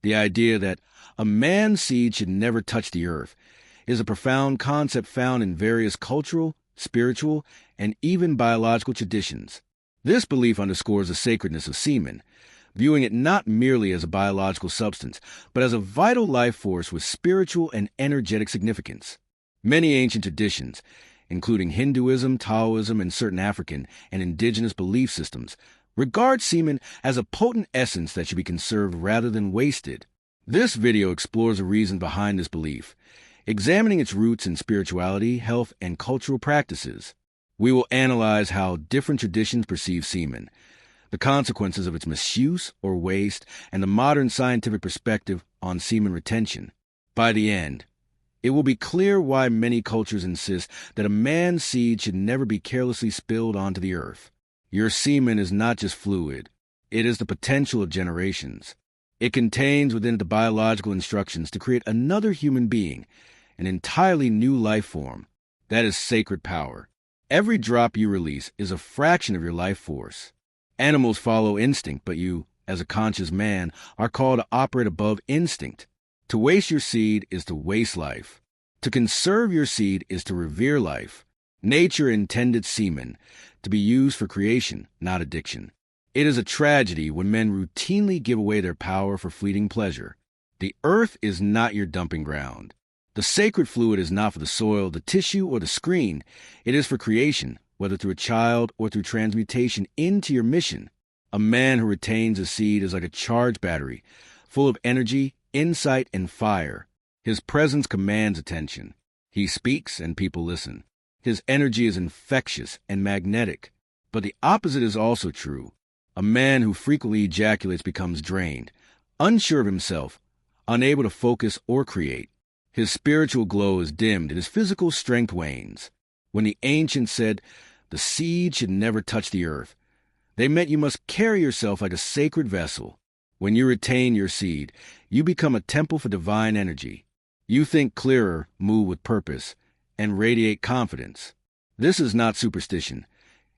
The idea that a man's seed should never touch the earth is a profound concept found in various cultural, spiritual, and even biological traditions. This belief underscores the sacredness of semen, viewing it not merely as a biological substance, but as a vital life force with spiritual and energetic significance. Many ancient traditions, including Hinduism, Taoism, and certain African and indigenous belief systems, regard semen as a potent essence that should be conserved rather than wasted. This video explores the reason behind this belief, examining its roots in spirituality, health, and cultural practices. We will analyze how different traditions perceive semen, the consequences of its misuse or waste, and the modern scientific perspective on semen retention. By the end, it will be clear why many cultures insist that a man's seed should never be carelessly spilled onto the earth. Your semen is not just fluid, it is the potential of generations. It contains within it the biological instructions to create another human being, an entirely new life form. That is sacred power. Every drop you release is a fraction of your life force. Animals follow instinct, but you, as a conscious man, are called to operate above instinct. To waste your seed is to waste life. To conserve your seed is to revere life. Nature intended semen to be used for creation, not addiction. It is a tragedy when men routinely give away their power for fleeting pleasure. The earth is not your dumping ground. The sacred fluid is not for the soil, the tissue, or the screen. It is for creation, whether through a child or through transmutation into your mission. A man who retains a seed is like a charged battery, full of energy, insight, and fire. His presence commands attention. He speaks and people listen. His energy is infectious and magnetic. But the opposite is also true. A man who frequently ejaculates becomes drained, unsure of himself, unable to focus or create. His spiritual glow is dimmed and his physical strength wanes. When the ancients said, "The seed should never touch the earth," they meant you must carry yourself like a sacred vessel. When you retain your seed, you become a temple for divine energy. You think clearer, move with purpose, and radiate confidence. This is not superstition.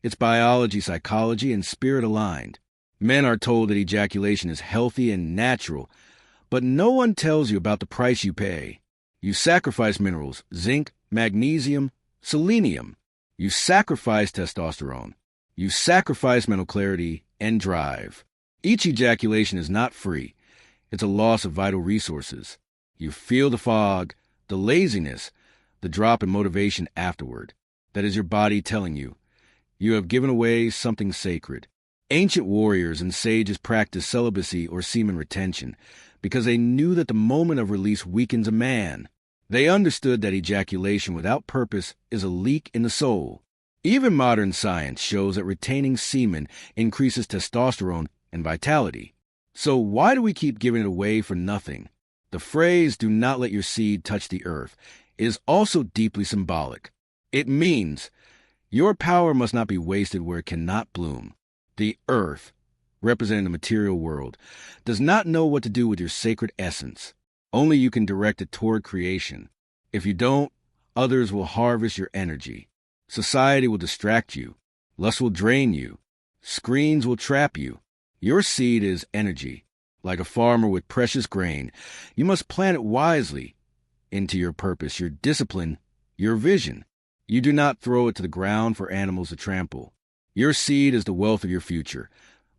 It's biology, psychology, and spirit aligned. Men are told that ejaculation is healthy and natural, but no one tells you about the price you pay. You sacrifice minerals, zinc, magnesium, selenium. You sacrifice testosterone. You sacrifice mental clarity and drive. Each ejaculation is not free. It's a loss of vital resources. You feel the fog, the laziness, the drop in motivation afterward. That is your body telling you, you have given away something sacred. Ancient warriors and sages practiced celibacy or semen retention because they knew that the moment of release weakens a man. They understood that ejaculation without purpose is a leak in the soul. Even modern science shows that retaining semen increases testosterone and vitality. So why do we keep giving it away for nothing? The phrase, "do not let your seed touch the earth," is also deeply symbolic. It means your power must not be wasted where it cannot bloom. The earth, representing the material world, does not know what to do with your sacred essence. Only you can direct it toward creation. If you don't, others will harvest your energy. Society will distract you. Lust will drain you. Screens will trap you. Your seed is energy. Like a farmer with precious grain, you must plant it wisely into your purpose, your discipline, your vision. You do not throw it to the ground for animals to trample. Your seed is the wealth of your future,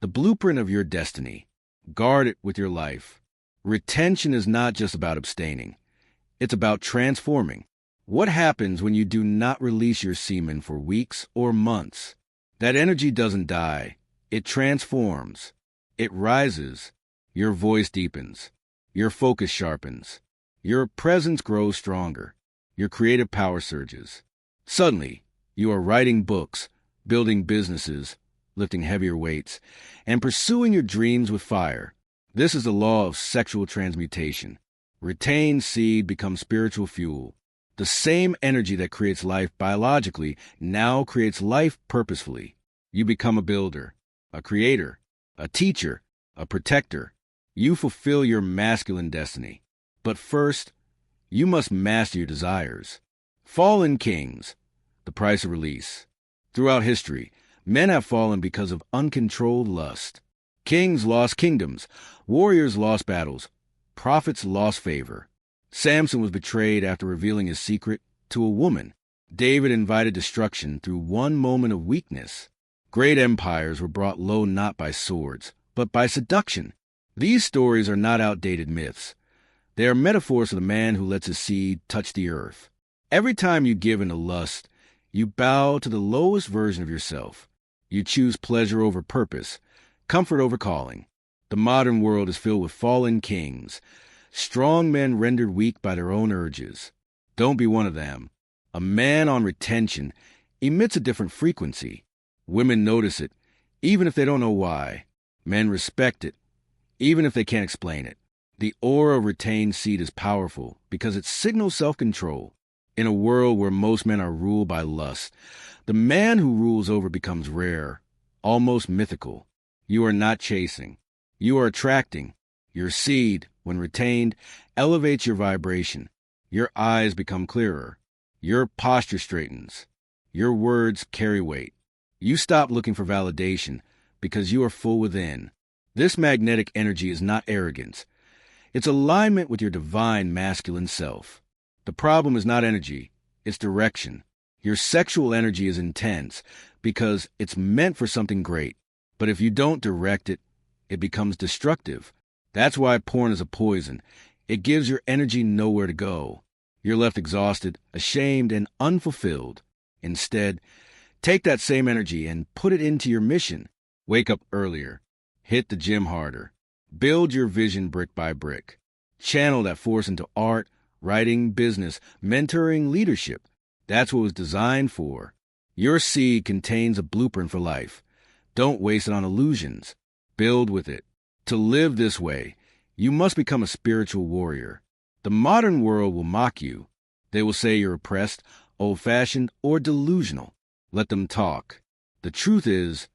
the blueprint of your destiny. Guard it with your life. Retention is not just about abstaining. It's about transforming. What happens when you do not release your semen for weeks or months? That energy doesn't die. It transforms. It rises. Your voice deepens. Your focus sharpens. Your presence grows stronger. Your creative power surges. Suddenly, you are writing books, building businesses, lifting heavier weights, and pursuing your dreams with fire. This is the law of sexual transmutation. Retained seed becomes spiritual fuel. The same energy that creates life biologically now creates life purposefully. You become a builder, a creator, a teacher, a protector. You fulfill your masculine destiny. But first, you must master your desires. Fallen kings, the price of release. Throughout history, men have fallen because of uncontrolled lust. Kings lost kingdoms. Warriors lost battles. prophets lost favor. Samson was betrayed after revealing his secret to a woman. David invited destruction through one moment of weakness. Great empires were brought low not by swords, but by seduction. These stories are not outdated myths. They are metaphors for the man who lets his seed touch the earth. Every time you give in to lust, you bow to the lowest version of yourself. You choose pleasure over purpose, comfort over calling. The modern world is filled with fallen kings, strong men rendered weak by their own urges. Don't be one of them. A man on retention emits a different frequency. Women notice it, even if they don't know why. Men respect it, even if they can't explain it. The aura of retained seed is powerful because it signals self-control. In a world where most men are ruled by lust, the man who rules over becomes rare, almost mythical. You are not chasing. You are attracting. Your seed, when retained, elevates your vibration. Your eyes become clearer. Your posture straightens. Your words carry weight. You stop looking for validation because you are full within. This magnetic energy is not arrogance. It's alignment with your divine masculine self. The problem is not energy, it's direction. Your sexual energy is intense because it's meant for something great. But if you don't direct it, it becomes destructive. That's why porn is a poison. It gives your energy nowhere to go. You're left exhausted, ashamed, and unfulfilled. Instead, take that same energy and put it into your mission. Wake up earlier. Hit the gym harder. Build your vision brick by brick. Channel that force into art, writing, business, mentoring, leadership. That's what it was designed for. Your seed contains a blueprint for life. Don't waste it on illusions. Build with it. To live this way, you must become a spiritual warrior. The modern world will mock you. They will say you're oppressed, old-fashioned, or delusional. Let them talk. The truth is,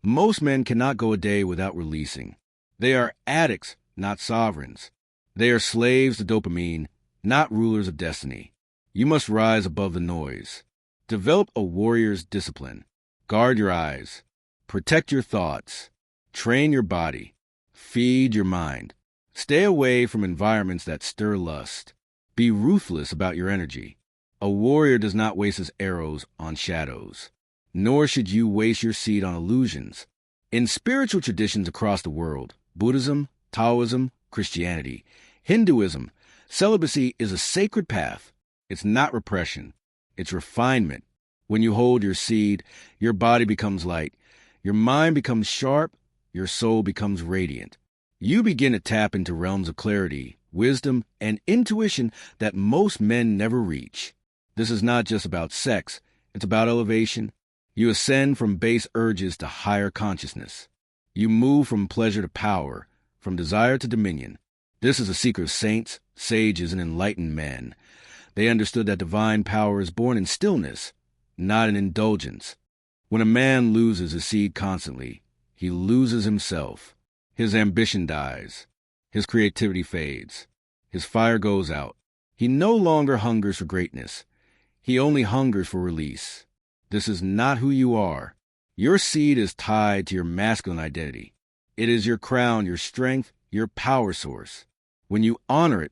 most men cannot go a day without releasing. They are addicts, not sovereigns. They are slaves to dopamine, not rulers of destiny. You must rise above the noise. Develop a warrior's discipline. Guard your eyes. Protect your thoughts. Train your body. Feed your mind. Stay away from environments that stir lust. Be ruthless about your energy. A warrior does not waste his arrows on shadows. Nor should you waste your seed on illusions. In spiritual traditions across the world, Buddhism, Taoism, Christianity, Hinduism, celibacy is a sacred path. It's not repression. It's refinement. When you hold your seed, your body becomes light. Your mind becomes sharp. Your soul becomes radiant. You begin to tap into realms of clarity, wisdom, and intuition that most men never reach. This is not just about sex. It's about elevation. You ascend from base urges to higher consciousness. You move from pleasure to power, from desire to dominion. This is the secret of saints, sages, and enlightened men. They understood that divine power is born in stillness, not in indulgence. When a man loses his seed constantly, he loses himself. His ambition dies. His creativity fades. His fire goes out. He no longer hungers for greatness. He only hungers for release. This is not who you are. Your seed is tied to your masculine identity. It is your crown, your strength, your power source. When you honor it,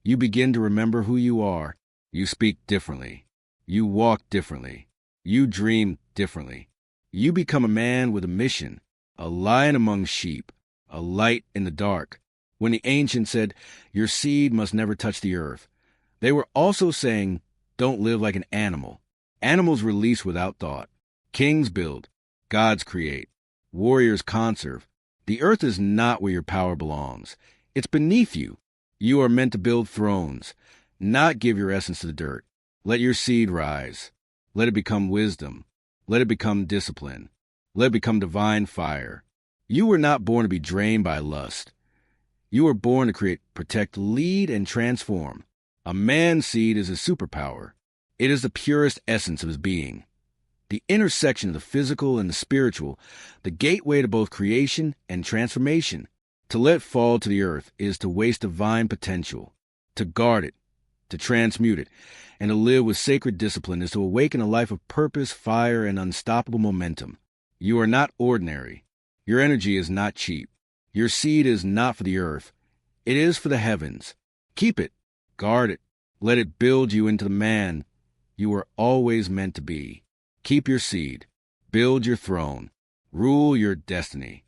you begin to remember who you are. You speak differently. You walk differently. You dream differently. You become a man with a mission, a lion among sheep, a light in the dark. When the ancients said, your seed must never touch the earth, they were also saying, don't live like an animal. Animals release without thought. Kings build. Gods create. Warriors conserve. The earth is not where your power belongs. It's beneath you. You are meant to build thrones, not give your essence to the dirt. Let your seed rise. Let it become wisdom. Let it become discipline. Let it become divine fire. You were not born to be drained by lust. You were born to create, protect, lead, and transform. A man's seed is his superpower. It is the purest essence of his being. The intersection of the physical and the spiritual, the gateway to both creation and transformation. To let fall to the earth is to waste divine potential. To guard it, to transmute it, and to live with sacred discipline is to awaken a life of purpose, fire, and unstoppable momentum. You are not ordinary. Your energy is not cheap. Your seed is not for the earth. It is for the heavens. Keep it. Guard it. Let it build you into the man you were always meant to be. Keep your seed. Build your throne. Rule your destiny.